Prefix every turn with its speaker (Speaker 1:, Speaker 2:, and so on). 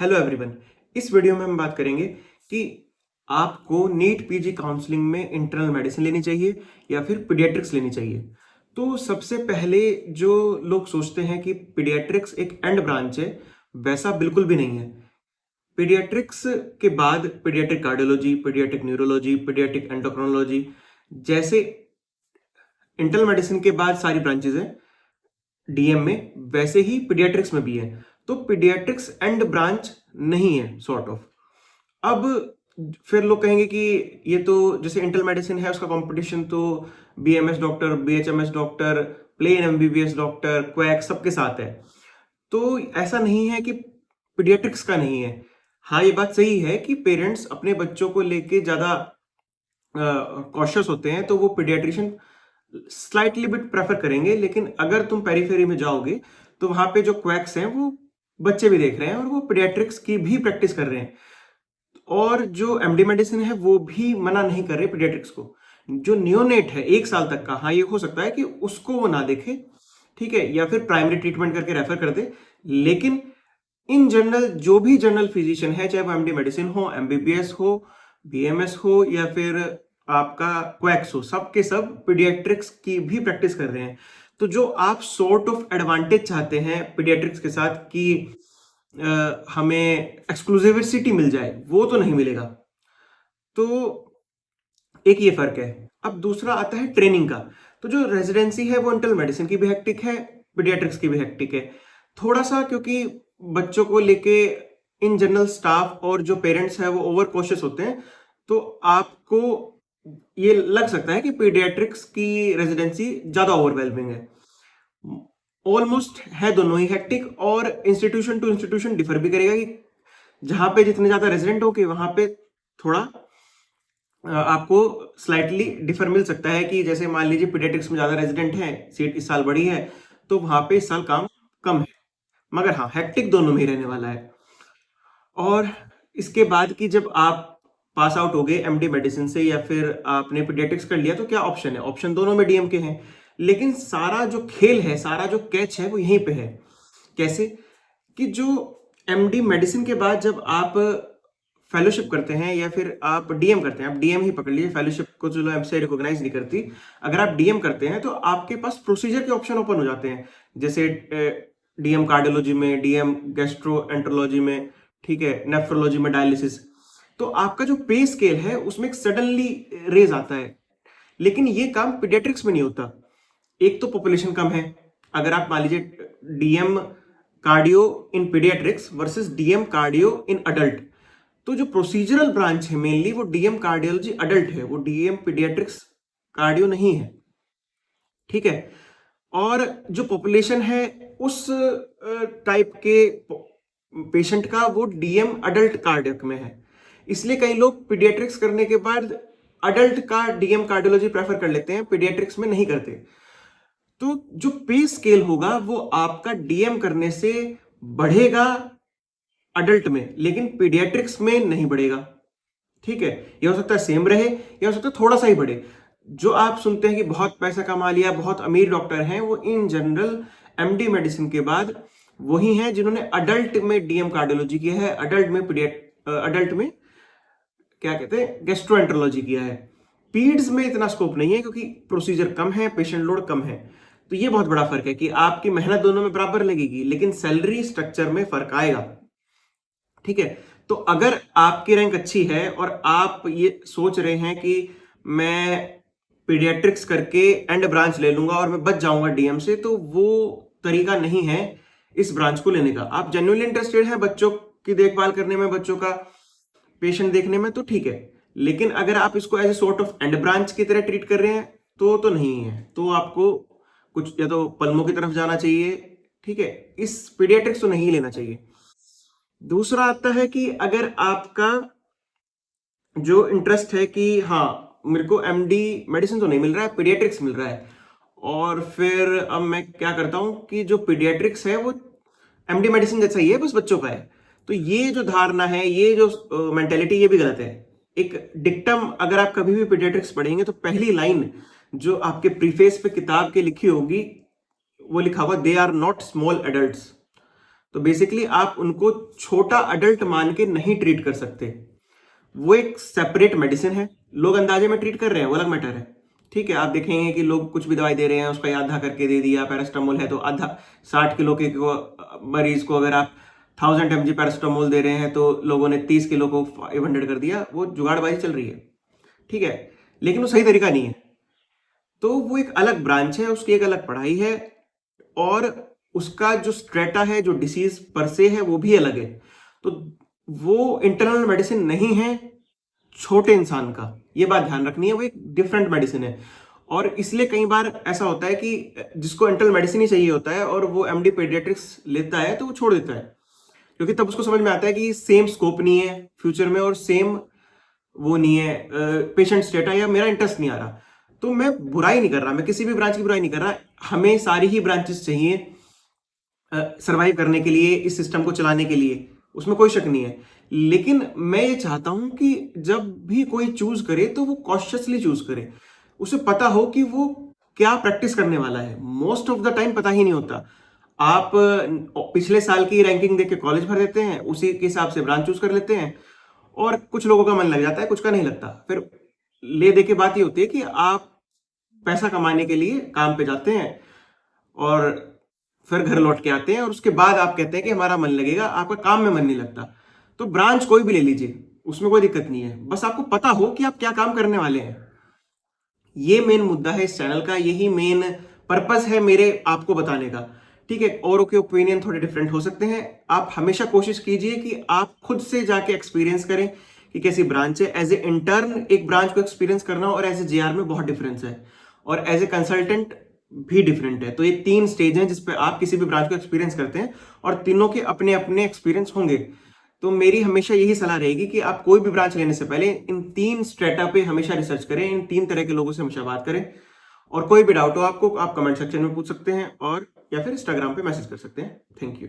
Speaker 1: Hello everyone. इस video में हम बात करेंगे कि आपको नीट पीजी काउंसलिंग में इंटरनल मेडिसिन लेनी चाहिए या फिर पीडियाट्रिक्स लेनी चाहिए। तो सबसे पहले जो लोग सोचते हैं कि पीडियाट्रिक्स एक एंड ब्रांच है, वैसा बिल्कुल भी नहीं है। पीडियाट्रिक्स के बाद paediatric cardiology, paediatric neurology, paediatric endocrinology जैसे इंटरनल मेडिसिन के बाद सारी ब्रांचेज हैं डीएम में, वैसे ही पीडियाट्रिक्स में भी है। तो पीडियाट्रिक्स एंड ब्रांच नहीं है सॉर्ट ऑफ। अब फिर लोग कहेंगे कि ये तो जैसे इंटरनल मेडिसिन है, उसका कंपटीशन तो BMS doctor, BHMS doctor, plain MBBS doctor, quack सबके साथ है। तो ऐसा नहीं है कि पीडियाट्रिक्स का नहीं है। हाँ, ये बात सही है कि पेरेंट्स अपने बच्चों को लेके ज्यादा कॉशियस होते हैं, तो वो पीडियाट्रिशियन स्लाइटली बिट प्रेफर करेंगे। लेकिन अगर तुम पेरीफेरी में जाओगे तो वहां पे जो क्वैक्स हैं वो बच्चे भी देख रहे हैं और वो पीडियाट्रिक्स की भी प्रैक्टिस कर रहे हैं। और जो एमडी मेडिसिन है वो भी मना नहीं कर रहे पीडियाट्रिक्स को। जो नियोनेट है 1 साल तक का, हाँ ये हो सकता है कि उसको वो ना देखे, ठीक है, या फिर प्राइमरी ट्रीटमेंट करके रेफर कर दे। लेकिन इन जनरल जो भी जनरल फिजिशियन है, चाहे वो एमडी मेडिसिन हो, एमबीबीएस हो, बीएमएस हो या फिर आपका क्वैक्स हो, सब के सब पीडियाट्रिक्स की भी प्रैक्टिस कर रहे हैं। तो जो आप सॉर्ट ऑफ एडवांटेज चाहते हैं पीडियाट्रिक्स के साथ कि हमें एक्सक्लूसिविटी मिल जाए, वो तो नहीं मिलेगा। तो एक ये फर्क है। अब दूसरा आता है ट्रेनिंग का। तो जो रेजिडेंसी है वो इंटरनल मेडिसिन की भी हेक्टिक है, पीडियाट्रिक्स की भी हेक्टिक है थोड़ा सा, क्योंकि बच्चों को लेके इन जनरल स्टाफ और जो पेरेंट्स हैं वो ओवर कॉशियस होते हैं। तो आपको ये लग सकता है कि पीडियाट्रिक्स की रेजिडेंसी ज्यादा ओवरवेलमिंग है। ऑलमोस्ट है दोनों ही हेक्टिक, और इंस्टीट्यूशन टू इंस्टीट्यूशन डिफर भी करेगा कि जहां पे जितने ज्यादा रेजिडेंट हो के वहां पे थोड़ा आपको स्लाइटली डिफर मिल सकता है। कि जैसे मान लीजिए पीडियाट्रिक्स में ज्यादा रेजिडेंट है, सीट इस साल बड़ी है, तो वहां पे इस साल काम कम है। मगर हाँ, हेक्टिक दोनों में ही रहने वाला है। और इसके बाद कि जब आप पास आउट हो गए एमडी मेडिसिन से या फिर आपने पीडियाट्रिक्स कर लिया, तो क्या ऑप्शन है? ऑप्शन दोनों में डीएम के हैं। लेकिन सारा जो खेल है, सारा जो कैच है वो यहीं पे है। कैसे? कि जो एमडी मेडिसिन के बाद जब आप फेलोशिप करते हैं या फिर आप डीएम करते हैं, आप डीएम ही पकड़ लीजिए, फेलोशिप को चलो एमसीआई रिकॉग्नाइज नहीं करती। अगर आप डीएम करते हैं तो आपके पास प्रोसीजर के ऑप्शन ओपन हो जाते हैं, जैसे डीएम कार्डियोलॉजी में, डीएम गैस्ट्रोएंटरोलॉजी में, ठीक है, नेफ्रोलॉजी में डायलिसिस। तो आपका जो पे स्केल है उसमें एक सडनली रेज आता है। लेकिन ये काम पीडियाट्रिक्स में नहीं होता। एक तो पॉपुलेशन कम है। अगर आप मान लीजिए DM cardio in paediatrics versus DM cardio in adult, तो जो प्रोसीजरल ब्रांच है मेनली वो डीएम कार्डियोलॉजी अडल्ट है, वो डीएम पीडियाट्रिक्स कार्डियो नहीं है, ठीक है। और जो पॉपुलेशन है उस टाइप के पेशेंट का वो डीएम अडल्ट कार्डियक में है। इसलिए कई लोग पीडियाट्रिक्स करने के बाद अडल्ट का डीएम कार्डियोलॉजी प्रेफर कर लेते हैं, पीडियाट्रिक्स में नहीं करते। तो जो पे स्केल होगा वो आपका डीएम करने से बढ़ेगा अडल्ट में, लेकिन पीडियाट्रिक्स में नहीं बढ़ेगा, ठीक है। ये हो सकता है सेम रहे, या हो सकता है थोड़ा सा ही बढ़े। जो आप सुनते हैं कि बहुत पैसा कमा लिया, बहुत अमीर डॉक्टर हैं, वो इन जनरल एमडी मेडिसिन के बाद वही हैं जिन्होंने अडल्ट में डीएम कार्डियोलॉजी किया है, अडल्ट में क्या कहते हैं, गैस्ट्रोएंटरोलॉजी किया है। पीड्स में इतना स्कोप नहीं है क्योंकि प्रोसीजर कम है, पेशेंट लोड कम है। तो ये बहुत बड़ा फर्क है कि आपकी मेहनत दोनों में बराबर लगेगी, लेकिन सैलरी स्ट्रक्चर में फर्क आएगा, ठीक है। तो अगर आपकी रैंक अच्छी है और आप ये सोच रहे हैं कि मैं पीडियाट्रिक्स करके एंड ब्रांच ले लूंगा और मैं बच जाऊंगा डीएम से, तो वो तरीका नहीं है इस ब्रांच को लेने का। आप जेन्युइनली इंटरेस्टेड हैं बच्चों की देखभाल करने में, बच्चों का पेशेंट देखने में, तो ठीक है। लेकिन अगर आप इसको as a sort of end branch की तरह ट्रीट कर रहे हैं तो नहीं है। तो आपको कुछ या तो पल्मों की तरफ जाना चाहिए, ठीक है, इस पीडियाट्रिक्स तो नहीं लेना चाहिए। दूसरा आता है कि अगर आपका जो इंटरेस्ट है कि हाँ मेरे को एमडी मेडिसिन तो नहीं मिल रहा है, पीडियाट्रिक्स मिल रहा है, और फिर अब मैं क्या करता हूं कि जो पीडियाट्रिक्स है वो एमडी मेडिसिन जैसा ही है, बस बच्चों का है। तो ये जो धारणा है, ये जो मेंटेलिटी, ये भी गलत है। एक डिक्टम अगर आप कभी भी पीडियाट्रिक्स पढ़ेंगे तो पहली लाइन जो आपके प्रीफेस पे किताब के लिखी होगी वो लिखा हुआ, they are not small adults. तो बेसिकली आप उनको छोटा अडल्ट मान के नहीं ट्रीट कर सकते। वो एक सेपरेट मेडिसिन है। लोग अंदाजे में ट्रीट कर रहे हैं, वो अलग मैटर है। ठीक है, आप देखेंगे कि लोग कुछ भी दवाई दे रहे हैं, उसका आधा करके दे दिया। पैरास्टामोल है तो आधा 60 किलो के मरीज को अगर आप 1000 mg पैरास्टामोल दे रहे हैं तो लोगों ने 30 किलो को 500 कर दिया। वो जुगाड़बाजी चल रही है, ठीक है, लेकिन वो सही तरीका नहीं है। तो वो एक अलग ब्रांच है, उसकी एक अलग पढ़ाई है, और उसका जो स्ट्रेटा है, जो डिसीज पर से है, वो भी अलग है। तो वो इंटरनल मेडिसिन नहीं है छोटे इंसान का, ये बात ध्यान रखनी है। वो एक डिफरेंट मेडिसिन है। और इसलिए कई बार ऐसा होता है कि जिसको इंटरनल मेडिसिन ही चाहिए होता है और वो एमडी पेडियाट्रिक्स लेता है तो वो छोड़ देता है, क्योंकि तब उसको समझ में आता है कि सेम स्कोप नहीं है फ्यूचर में, और सेम वो नहीं है पेशेंट स्टेटा, या मेरा इंटरेस्ट नहीं आ रहा। तो मैं बुराई नहीं कर रहा, मैं किसी भी ब्रांच की बुराई नहीं कर रहा। हमें सारी ही ब्रांचेस चाहिए सरवाइव करने के लिए, इस सिस्टम को चलाने के लिए, उसमें कोई शक नहीं है। लेकिन मैं ये चाहता हूं कि जब भी कोई चूज करे तो वो कॉशियसली चूज करे, उसे पता हो कि वो क्या प्रैक्टिस करने वाला है। मोस्ट ऑफ द टाइम पता ही नहीं होता। आप पिछले साल की रैंकिंग देख के कॉलेज भर देते हैं, उसी के हिसाब से ब्रांच चूज कर लेते हैं, और कुछ लोगों का मन लग जाता है, कुछ का नहीं लगता। फिर ले दे के बात ये होती है कि आप पैसा कमाने के लिए काम पे जाते हैं और फिर घर लौट के आते हैं, और उसके बाद आप कहते हैं कि हमारा मन लगेगा, आपका काम में मन नहीं लगता। तो ब्रांच कोई भी ले लीजिए, उसमें कोई दिक्कत नहीं है, बस आपको पता हो कि आप क्या काम करने वाले हैं। ये मेन मुद्दा है इस चैनल का, यही मेन पर्पस है मेरे आपको बताने का। ठीक है, औरों के ओपिनियन थोड़े डिफरेंट हो सकते हैं। आप हमेशा कोशिश कीजिए कि आप खुद से जाके एक्सपीरियंस करें कि कैसी ब्रांच है। एज ए इंटर्न एक ब्रांच को एक्सपीरियंस करना और एज ए जेआर में बहुत डिफरेंस है, और एज ए कंसल्टेंट भी डिफरेंट है। तो ये 3 स्टेज हैं जिसपे आप किसी भी ब्रांच को एक्सपीरियंस करते हैं, और तीनों के अपने अपने एक्सपीरियंस होंगे। तो मेरी हमेशा यही सलाह रहेगी कि आप कोई भी ब्रांच लेने से पहले इन 3 स्ट्रेटा पे हमेशा रिसर्च करें, इन 3 तरह के लोगों से हमेशा बात करें। और कोई भी डाउट हो आपको, आप कमेंट सेक्शन में पूछ सकते हैं, और या फिर इंस्टाग्राम पे मैसेज कर सकते हैं। Thank you.